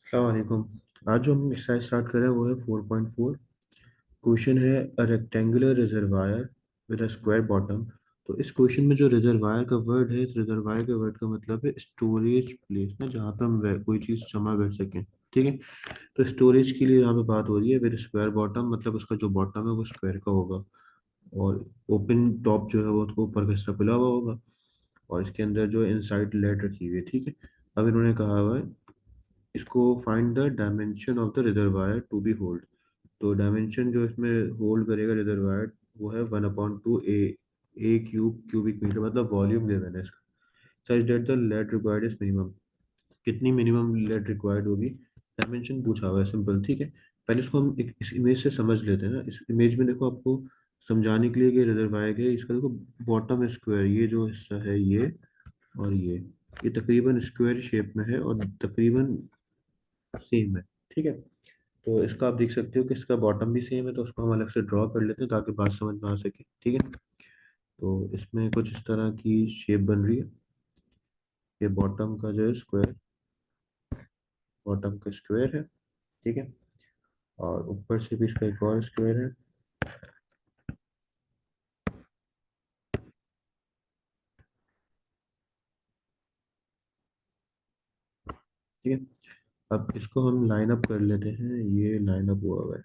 अस्सलाम वालेकुम। आज जो हम एक्सरसाइज स्टार्ट कर रहे हैं वो है 4.4। क्वेश्चन है a rectangular reservoir with a square bottom. तो इस क्वेश्चन में जो रिजर्वायर का वर्ड है, इस रिजर्वायर के वर्ड का मतलब है स्टोरेज प्लेस ना, जहाँ पे हम कोई चीज़ जमा कर सकें। ठीक है। तो स्टोरेज के लिए यहाँ पे बात हो रही है विद स्क्वायर बॉटम, मतलब उसका जो बॉटम है वो स्क्वायर का होगा और ओपन टॉप जो है वो उसको ऊपर का हिस्सा खुला हुआ होगा और इसके अंदर जो इनसाइड लेड रखी हुई है। ठीक है। अब इन्होंने कहा हुआ है इसको find the dimension of the reservoir to be hold. तो डायमेंशन जो इसमें होल्ड करेगा रिजर्वायर वो है 1/2 ए क्यूब क्यूबिक मीटर, मतलब वॉल्यूम गिवन है इसका। Such that the lead required is minimum. कितनी मिनिमम लेड रिक्वायर्ड होगी, डायमेंशन पूछा हुआ है, सिंपल। ठीक है। पहले इसको हम एक इस इमेज से समझ लेते हैं ना। इस इमेज में देखो, आपको समझाने के लिए कि रिजर्वायर के इसका देखो बॉटम स्क्वायर, ये जो हिस्सा है ये और ये तकरीबन स्क्वायर शेप में है और तकरीबन सेम है। ठीक है। तो इसका आप देख सकते हो कि इसका बॉटम भी सेम है, तो उसको हम अलग से ड्रॉ कर लेते हैं ताकि बात समझ में आ सके। ठीक है। तो इसमें कुछ इस तरह की शेप बन रही है। ये बॉटम का जो है स्क्वायर, बॉटम का स्क्वायर है। ठीक है। और ऊपर से भी इसका एक और स्क्वायर है। ठीक है। अब इसको हम लाइन अप कर लेते हैं, ये लाइन अप हुआ हुआ है।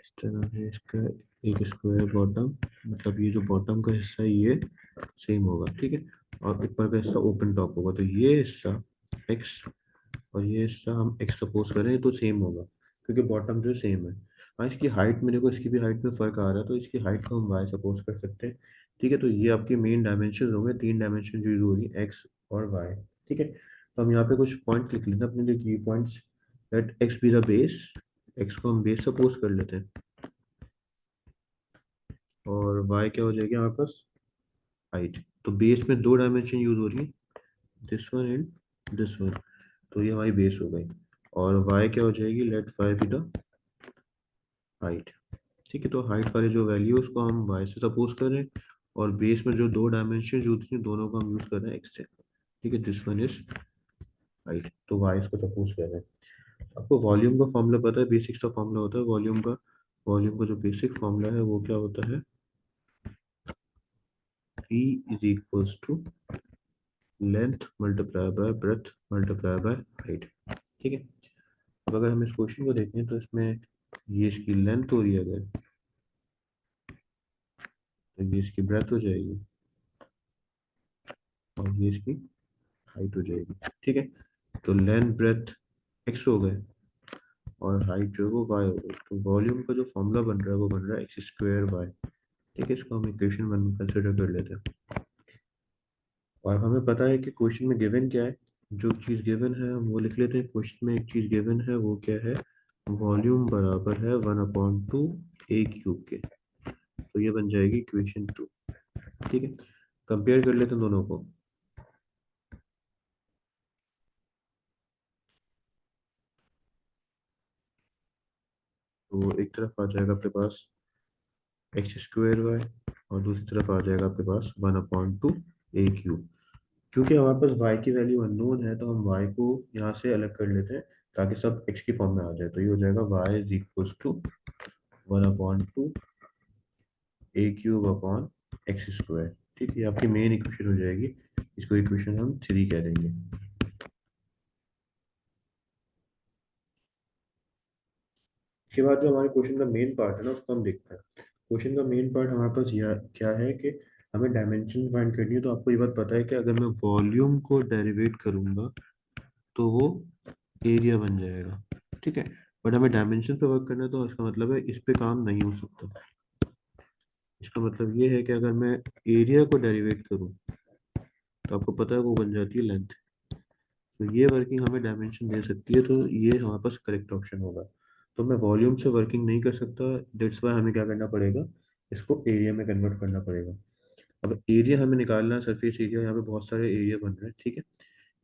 इस तरह है इसका एक स्क्वायर बॉटम, मतलब ये जो बॉटम का हिस्सा है ये सेम होगा। ठीक है। और ऊपर का हिस्सा ओपन टॉप होगा, तो ये हिस्सा एक्स और ये हिस्सा हम एक्स सपोज करें तो सेम होगा, क्योंकि बॉटम जो सेम है। हाँ, इसकी हाइट में देखो, इसकी भी हाइट में फर्क आ रहा है, तो इसकी हाइट को हम वाई सपोज कर सकते हैं। ठीक है। तो ये आपके मेन डायमेंशन होंगे, तीन डायमेंशन जो यूज हो रही है, एक्स और वाई। ठीक है। तो हम यहाँ पे कुछ पॉइंट लिख लेते हैं अपने लिए, की points. Let X be the base. X को हम बेस सपोज कर लेते हैं और वाई क्या हो जाएगी हमारे पास, हाइट। तो बेस में दो डायमेंशन यूज हो रही है, this one and this one. तो ये हमारी बेस हो गई। और वाई क्या हो जाएगी, let Y be the height. ठीक है। तो हाइट वाली जो वैल्यू है उसको हम वाई से सपोज कर रहे हैं और बेस में जो दो डायमेंशन यूज हैं दोनों को हम यूज कर रहे हैं एक्स से। ठीक है। दिस वन इज हाइट, तो वाई इसको सपोज कर रहे हैं। आपको वॉल्यूम का फॉर्मूला पता है, बेसिक सा फॉर्मूला होता है वॉल्यूम का। वॉल्यूम का जो बेसिक फॉर्मूला है वो क्या होता है, E is equals to length multiply by breadth multiply by height. ठीक है। अब अगर हम इस क्वेश्चन को देखें तो इसमें ये इसकी लेंथ हो रही है अगर, तो ये इसकी ब्रेथ हो जाएगी और ये इसकी हाइट हो जाएगी। ठीक है। तो लेंथ ब्रेथ एक्स हो गए और हाइट जो है वो वाई हो गई। तो वॉल्यूम का जो फॉर्मूला बन रहा है वो बन रहा है एक्स स्क्वायर वाई। ठीक है। इसको हम इक्वेशन वन कंसिडर कर लेते हैं। और हमें पता है कि क्वेश्चन में गिवन क्या है। जो चीज़ गिवन है हम वो लिख लेते हैं। क्वेश्चन में एक चीज़ गिवन है, वो क्या है, वॉल्यूम बराबर है 1/2 ए क्यूब के। तो ये बन जाएगी इक्वेशन टू। ठीक है। कंपेयर कर लेते हैं दोनों को। तो एक तरफ आ जाएगा आपके पास एक्स स्क्वायर वाई और दूसरी तरफ आ जाएगा आपके पास 1/2 ए क्यूब। क्योंकि हमारे पास y की वैल्यू अननोन है तो हम y को यहाँ से अलग कर लेते हैं ताकि सब x की फॉर्म में आ जाए। तो ये हो जाएगा y is equals to 1/2 a cube upon X square. ठीक है। ये आपकी मेन इक्वेशन हो जाएगी। इसको इक्वेशन हम थ्री कह देंगे। इसके बाद जो हमारे क्वेश्चन का मेन पार्ट है ना उसको हम देखते हैं। क्वेश्चन का मेन पार्ट हमारे पास यह क्या है कि हमें डायमेंशन फाइंड करनी है। तो आपको ये बात पता है कि अगर मैं वॉल्यूम को डेरिवेट करूंगा तो वो एरिया बन जाएगा। ठीक है। बट हमें डायमेंशन पे वर्क करना है, तो इसका मतलब है इस पे काम नहीं हो सकता। इसका मतलब ये है कि अगर मैं एरिया को डेरिवेट करूं तो आपको पता है वो बन जाती है लेंथ। तो ये वर्किंग हमें डायमेंशन दे सकती है, तो ये हमारे पास करेक्ट ऑप्शन होगा। तो मैं वॉल्यूम से वर्किंग नहीं कर सकता, दैट्स वाई हमें क्या करना पड़ेगा, इसको एरिया में कन्वर्ट करना पड़ेगा। अब एरिया हमें निकालना है, सरफेस एरिया। यहाँ पे बहुत सारे एरिया बन रहे हैं। ठीक है।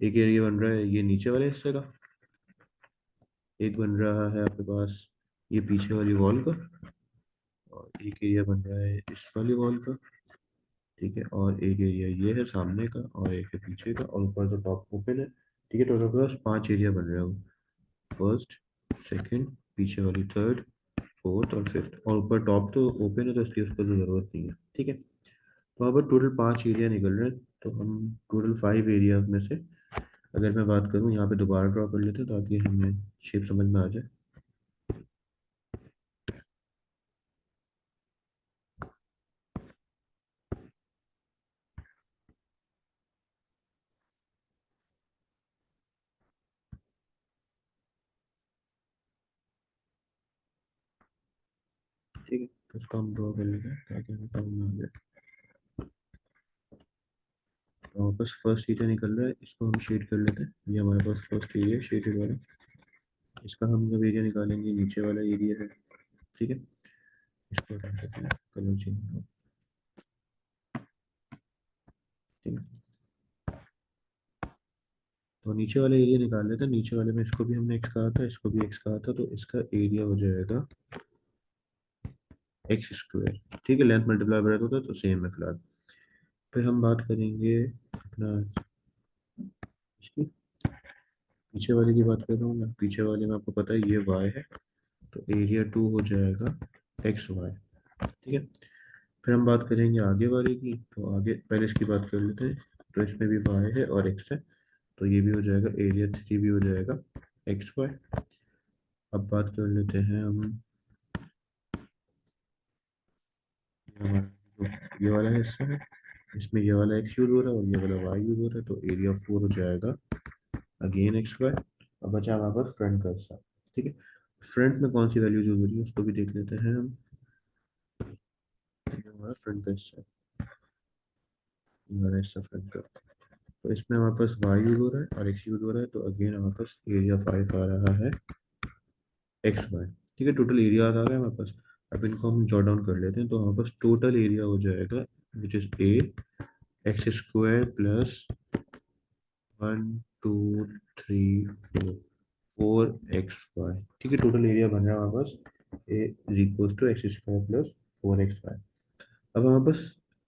एक एरिया बन रहा है ये नीचे वाले हिस्से का, एक बन रहा है आपके पास ये पीछे वाली वॉल का, और एक एरिया बन रहा है इस वाली वॉल का, ठीक है, और एक एरिया ये है सामने का, और एक है पीछे का, और ऊपर तो टॉप ओपन है, ठीक है। टोटल के पास 5 एरिया बन रहे हो, फर्स्ट, सेकंड, पीछे वाली थर्ड, फोर्थ और फिफ्थ, और ऊपर टॉप तो ओपन है तो इसलिए उसको तो ज़रूरत नहीं है, ठीक है। तो यहाँ पर टोटल 5 एरिया निकल रहे हैं, तो हम टोटल 5 एरिया में से अगर मैं बात करूँ, यहाँ पे दोबारा ड्रॉ कर लेते हैं ताकि हमें शेप समझ में आ जाए। ठीक है, तो उसको हम ड्रॉ कर लेते हैं ताकि हमें समझ में आ जाए। तो वापस फर्स्ट एरिया निकल रहा है, इसको हम शेड कर लेते हैं, ये हमारे पास फर्स्ट एरिया शेडेड वाला। इसका हम जब एरिया निकालेंगे, नीचे वाला एरिया है, ठीक है। इसको हटा देते हैं, कलर चेंज करो, ठीक है। तो नीचे वाला एरिया निकाल लेते हैं, नीचे वाले में इसको भी हमने एक्स कहा था, इसको भी एक्स कहा था, तो इसका एरिया हो जाएगा एक्स स्क्वायर, ठीक है। लेंथ मल्टीप्लाई बराबर होता है तो सेम है फिलहाल। फिर हम बात करेंगे अपना इसकी, पीछे वाले की बात कर रहा हूँ मैं, पीछे वाले में आपको पता है ये वाई है, तो एरिया 2 हो जाएगा एक्स वाई, ठीक है। फिर हम बात करेंगे आगे वाले की, तो आगे पहले इसकी बात कर लेते हैं। तो इसमें भी वाई है और एक्स है, तो ये भी हो जाएगा, एरिया 3 भी हो जाएगा एक्स वाई। अब बात कर लेते हैं हम हमारा ये वाला हिस्सा है, इसमें ये वाला एक्स यूज हो रहा है और ये वाला वाई यूज हो रहा है, तो एरिया 4 हो जाएगा अगेन एक्स वाई। अब बचा हमारे पास फ्रंट का हिस्सा, ठीक है। फ्रंट में कौन सी वैल्यू यूज हो रही है उसको भी देख लेते हैं हम। ये हमारा फ्रंट का हिस्सा है, ये हमारा हिस्सा फ्रंट का, तो इसमें हमारे पास वाई यूज हो रहा है और एक्स यूज हो रहा है, तो अगेन हमारे पास एरिया 5 आ रहा है एक्स वाई, ठीक है। टोटल एरिया आ गया हमारे पास। अब इनको हम जॉट डाउन कर लेते हैं, तो हमारे पास टोटल एरिया हो जाएगा which is a x square plus 1 2 3 4 4 XY, ठीक है। टोटल एरिया बन रहा है हमारे पास a is equal to x square plus 4 XY। अब हमारे पास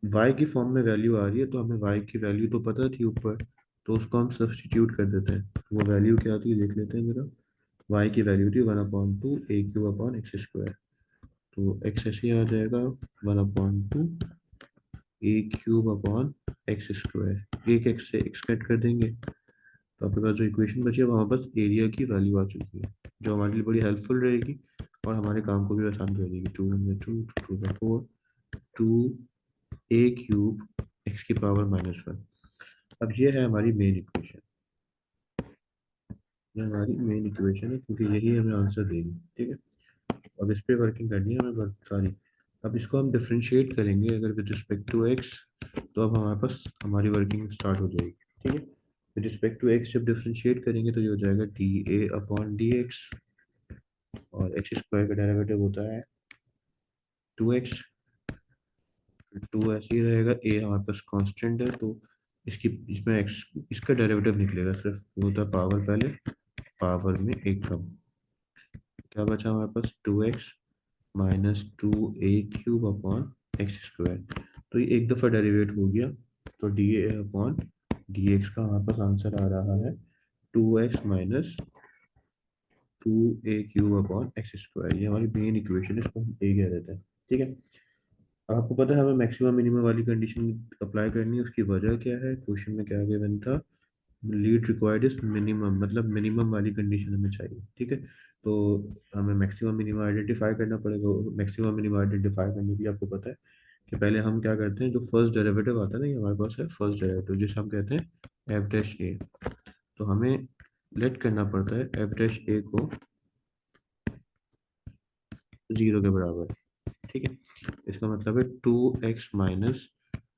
y की फॉर्म में वैल्यू आ रही है, तो हमें y की वैल्यू तो पता थी ऊपर, तो उसको हम सब्सटीट्यूट कर देते हैं। तो वो वैल्यू क्या थी देख लेते हैं जरा। y की वैल्यू थी 1/2 a³ अपॉन एक्स स्क्वायर, तो x ऐसे ही आ जाएगा 1/2 a³ अपॉन एक्स स्क्वायर, एक x से x कट कर देंगे, तो आपके पास जो इक्वेशन बची है वहाँ बस एरिया की वैल्यू आ चुकी है, जो हमारे लिए बड़ी हेल्पफुल रहेगी और हमारे काम को भी आसान कर देगी। 2 × 2 = 4, 2 a³ x⁻⁻1। अब ये है हमारी मेन इक्वेशन, ये हमारी मेन इक्वेशन है क्योंकि यही हमें आंसर देगी, ठीक है। अब इस पे वर्किंग करनी है हमें बहुत सारी। अब इसको हम डिफ्रेंशिएट करेंगे अगर विद रिस्पेक्ट टू एक्स, तो अब हमारे पास हमारी वर्किंग स्टार्ट हो जाएगी, ठीक है। विद रिस्पेक्ट टू एक्स जब डिफ्रेंशिएट करेंगे तो ये हो जाएगा dA/dx, और एक्स स्क्वायर का डेरिवेटिव होता है 2x, 2 ऐसे ही रहेगा, a हमारे पास कांस्टेंट है, तो इसकी इसमें x इसका डेरिवेटिव निकलेगा सिर्फ, वो होता है पावर पहले, पावर में एक कम। क्या बचा हमारे पास 2x - 2a³ upon X square, तो ये एक दफ़ा डेरिवेट हो गया, तो dA/dx का हमारे पास आंसर आ रहा है 2x - 2a³ upon X square. ये हमारी मेन इक्वेशन है, इसको हम ए कह देते हैं, ठीक है। आपको पता है हमें मैक्सिमम मिनिमम वाली कंडीशन अप्लाई करनी है, उसकी वजह क्या है, क्वेश्चन में क्या गिवन था, लीड रिक्वायर्ड इज मिनिमम, मतलब मिनिमम वाली कंडीशन हमें चाहिए, ठीक है। तो हमें मैक्सिमम मिनिमम आइडेंटिफाई करना पड़ेगा। मैक्सिमम मिनिमम आइडेंटिफाई करने के लिए आपको पता है कि पहले हम क्या करते हैं, जो फर्स्ट डेरिवेटिव आता है ना, ये हमारे पास है फर्स्ट डेरिवेटिव जिसे हम कहते हैं f'(a), तो हमें लेट करना पड़ता है f'(a) को 0 के बराबर, ठीक है। इसका मतलब है 2x -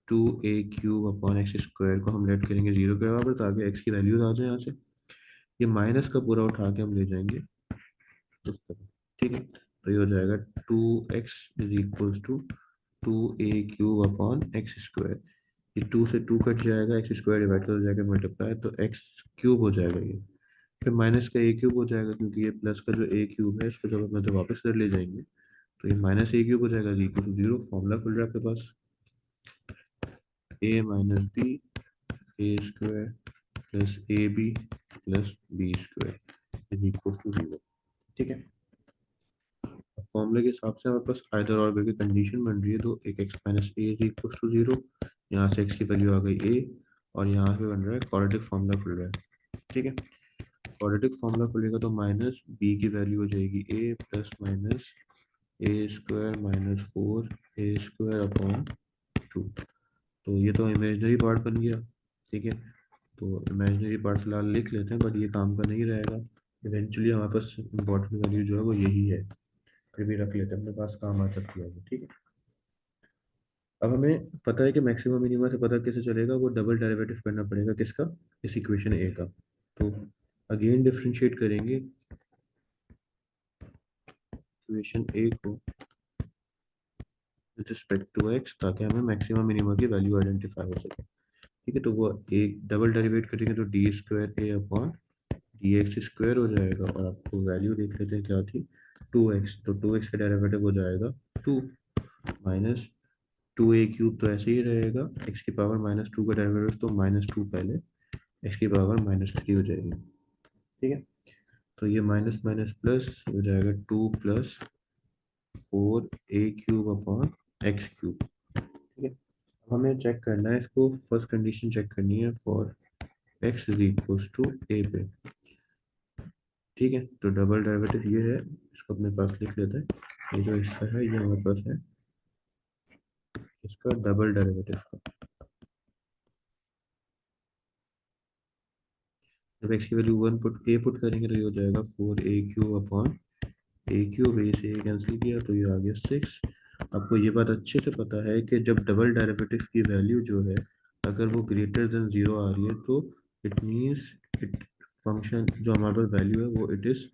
2a³ upon X square को हम लेट करेंगे 0 के बराबर, ताकि x की वैल्यूज आ जाए यहाँ से, ये माइनस का पूरा उठा के हम ले जाएंगे उस तरफ, ठीक है। तो ये हो जाएगा 2x = 2a³ upon X square, ये 2 से 2 कट जाएगा, एक्स स्क्वायर डिवाइड हो जाएगा मल्टीप्लाई, तो x³ हो जाएगा ये। फिर माइनस का a³ हो जाएगा, क्योंकि ये प्लस का जो a³ है इसको जब हम मतलब वापस कर ले जाएंगे, तो ये माइनस ए क्यूब हो जाएगा इक्वल टू जीरो। फॉर्मूला खुल रहा है आपके पास, a minus b a square plus a b plus b square is equal to zero. ठीक है, फॉर्मूले के हिसाब से हमारे पास आइदर और करके कंडीशन बन रही है, तो एक X minus a is equal to zero, यहाँ से एक्स की वैल्यू आ गई ए, और यहाँ पे बन रहा है क्वाड्रेटिक फॉर्मूला खुल रहा है। ठीक है, क्वाड्रेटिक फॉर्मूला खुलेगा तो माइनस बी की वैल्यू हो जाएगी ए प्लस माइनस ए स्क्वायर माइनस फोर ए स्क्वायर अपॉन टू। तो ये तो इमेजनरी पार्ट बन गया। ठीक है, तो इमेजनरी पार्ट फिलहाल लिख लेते हैं, बट ये काम का नहीं रहेगा। इवेंचुअली हमारे पास इंपॉर्टेंट वैल्यू जो है वो यही है, फिर भी रख लेते हैं अपने पास, काम आ सकती है। ठीक है, अब हमें पता है कि मैक्सिमम मिनिमा से पता कैसे चलेगा, वो डबल डेरिवेटिव करना पड़ेगा किसका, इस इक्वेशन ए का। तो अगेन डिफरेंशिएट करेंगे इक्वेशन ए को विद रिस्पेक्ट टू एक्स, ताकि हमें मैक्सिमम मिनिमा की वैल्यू आइडेंटिफाई हो सके। ठीक है, तो वो एक डबल डेरिवेट करेंगे तो डी स्क्वायर ए अपॉन डी एक्स स्क्वायर हो जाएगा, और आपको वैल्यू देख लेते हैं क्या थी, टू एक्स। तो टू एक्स का डेरिवेटिव हो जाएगा two, minus two a cube तो ऐसे ही रहेगा, एक्स की पावर माइनस टू का डेरिवेटिव तो माइनस टू पहले, एक्स की पावर माइनस थ्री हो जाएगी। ठीक है, तो ये माइनस माइनस प्लस हो जाएगा टू प्लस फोर ए क्यूब अपॉन एक्स क्यूब। ठीक है, अब हमें चेक करना है इसको, फर्स्ट कंडीशन चेक करनी है for x is equal to a पे। ठीक है, तो डबल डेरिवेटिव ये है, इसको अपने पास लिख लेते हैं। ये जो हिस्सा है ये हमारे पास है इसका डबल डेरिवेटिव का। जब एक्स की वैल्यू वन पुट ए पुट करेंगे तो ये हो जाएगा फोर ए क्यूब अपॉन ए क्यूब, ए से ए कैंसिल किया तो ये आ गया सिक्स। आपको ये बात अच्छे से पता है कि जब डबल डेरिवेटिव की वैल्यू जो है अगर वो ग्रेटर देन जीरो आ रही है तो इट मीन्स इट फंक्शन जो हमारे पास वैल्यू है वो इट इज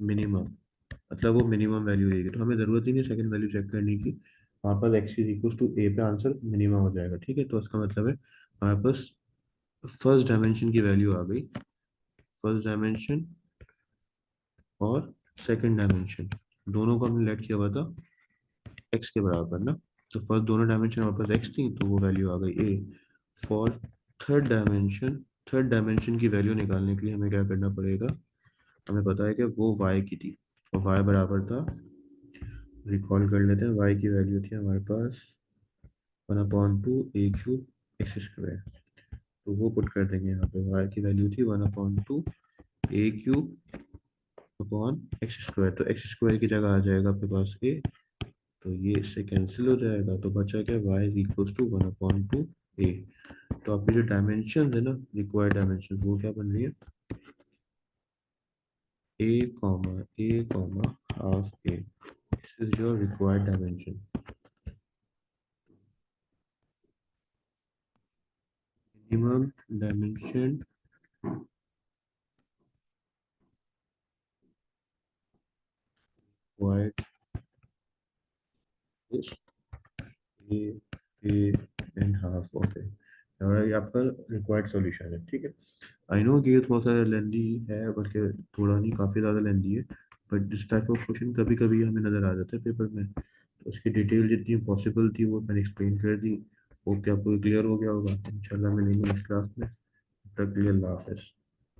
मिनिमम, मतलब वो मिनिमम वैल्यू रहेगी। तो हमें ज़रूरत ही नहीं सेकंड वैल्यू चेक करने की, हमारे पास x is equal to a पे आंसर मिनिमम हो जाएगा। ठीक है, तो इसका मतलब है हमारे पास फर्स्ट डायमेंशन की वैल्यू आ गई, फर्स्ट डायमेंशन और सेकंड डायमेंशन दोनों को हमने लेट किया हुआ था एक्स के बराबर ना। तो फर्स्ट दोनों डायमेंशन हमारे पास एक्स थी तो वो वैल्यू आ गई a. For third dimension, third dimension की वैल्यू निकालने के लिए हमें क्या करना पड़ेगा, हमें पता है कि वो वाई की थी, और वाई बराबर था, रिकॉल कर लेते हैं, वाई की वैल्यू थी हमारे पास one upon two a cube x square. तो वो पुट कर देंगे यहाँ पे, वाई की वैल्यू थी one upon two a cube upon X square, तो एक्स स्क्वायर की जगह आ जाएगा आपके पास ए, तो ये इससे कैंसिल हो जाएगा, तो बचा क्या, y is equal to one upon two a. तो आपकी जो डायमेंशन है ना, रिक्वायर्ड डायमेंशन, वो क्या बन रही है, a comma half a, this is your required dimension. Minimum dimension required is a, a and half of a, और ये आपका रिक्वायर्ड सॉल्यूशन है। ठीक है, आई नो कि ये थोड़ा सा लेंदी है, बल्कि थोड़ा नहीं काफ़ी ज़्यादा लेंदी है, but this type of question कभी कभी हमें नज़र आ जाता है पेपर में, तो उसकी डिटेल जितनी पॉसिबल थी वो मैंने एक्सप्लेन कर दी। होप कि आपको क्लियर हो गया होगा। इंशाल्लाह मिलेंगे नेक्स्ट क्लास में, तब तक के लिए अल्लाह हाफ़िज़।